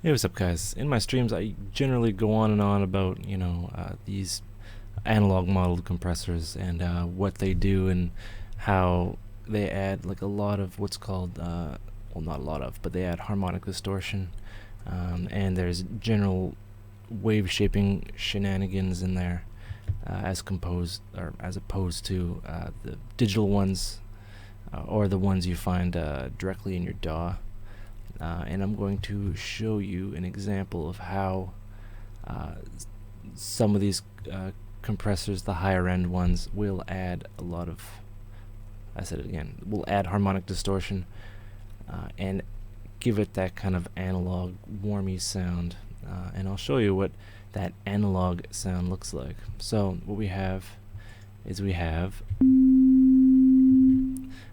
Hey, what's up, guys? In my streams, I generally go on and on about, these analog modeled compressors and what they do and how they add like a lot of what's called, well, not a lot of, but they add harmonic distortion. And there's general wave shaping shenanigans in there, as composed or as opposed to the digital ones, or the ones you find directly in your DAW. And I'm going to show you an example of how uh, some of these compressors, the higher end ones, will add a lot of, I said it again, will add harmonic distortion and give it that kind of analog, warmy sound. And I'll show you what that analog sound looks like. So what we have is we have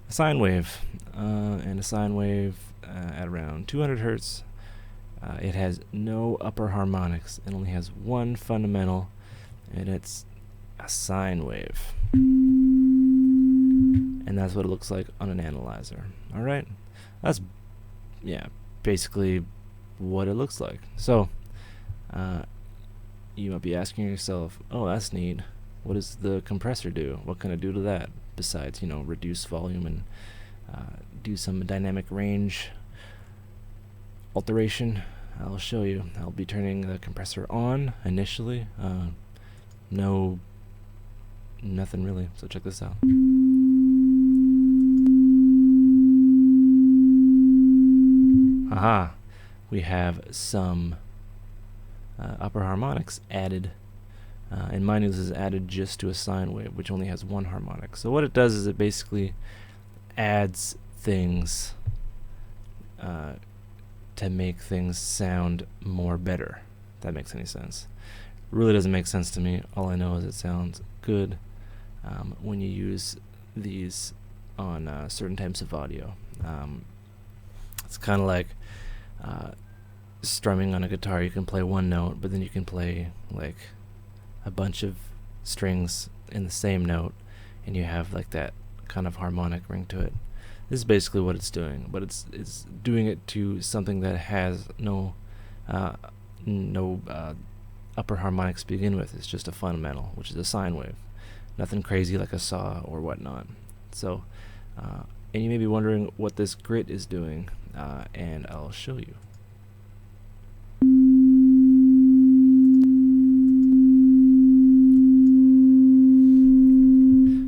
a sine wave, and a sine wave at around 200 hertz. It has no upper harmonics. It only has one fundamental, and it's a sine wave. And that's what it looks like on an analyzer. All right, that's basically what it looks like. So you might be asking yourself, oh, that's neat. What does the compressor do? What can it do to that besides, reduce volume and do some dynamic range alteration? I'll show you. I'll be turning the compressor on initially. Nothing really. So check this out. Aha! We have some upper harmonics added. And mind you, this is added just to a sine wave, which only has one harmonic. So what it does is it basically adds things to make things sound more better. If that makes any sense. Really doesn't make sense to me. All I know is it sounds good when you use these on certain types of audio. It's kind of like strumming on a guitar. You can play one note, but then you can play like a bunch of strings in the same note, and you have like that kind of harmonic ring to it. This is basically what it's doing, but it's doing it to something that has no upper harmonics to begin with. It's just a fundamental, which is a sine wave. Nothing crazy like a saw or whatnot. So, and you may be wondering what this grit is doing, and I'll show you.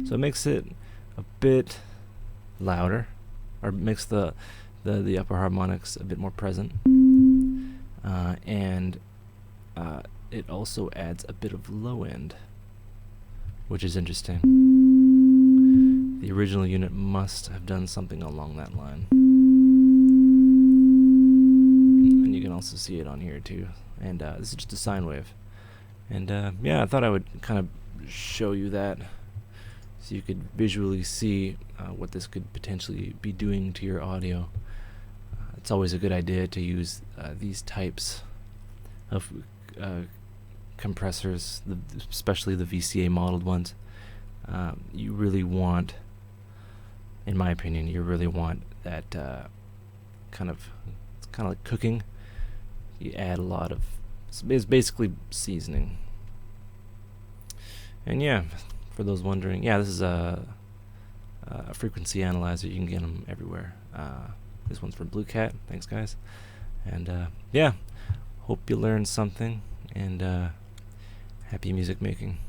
So it makes it a bit louder, or makes the upper harmonics a bit more present, and it also adds a bit of low end, which is interesting. The original unit must have done something along that line, and you can also see it on here too. And this is just a sine wave, and I thought I would kind of show you that, so you could visually see what this could potentially be doing to your audio. It's always a good idea to use these types of compressors, especially the VCA modeled ones. You really want, in my opinion, that kind of, it's kind of like cooking. You add a lot of, it's basically seasoning. And for those wondering, this is a frequency analyzer. You can get them everywhere. This one's from Blue Cat. Thanks, guys. And hope you learned something, and happy music making.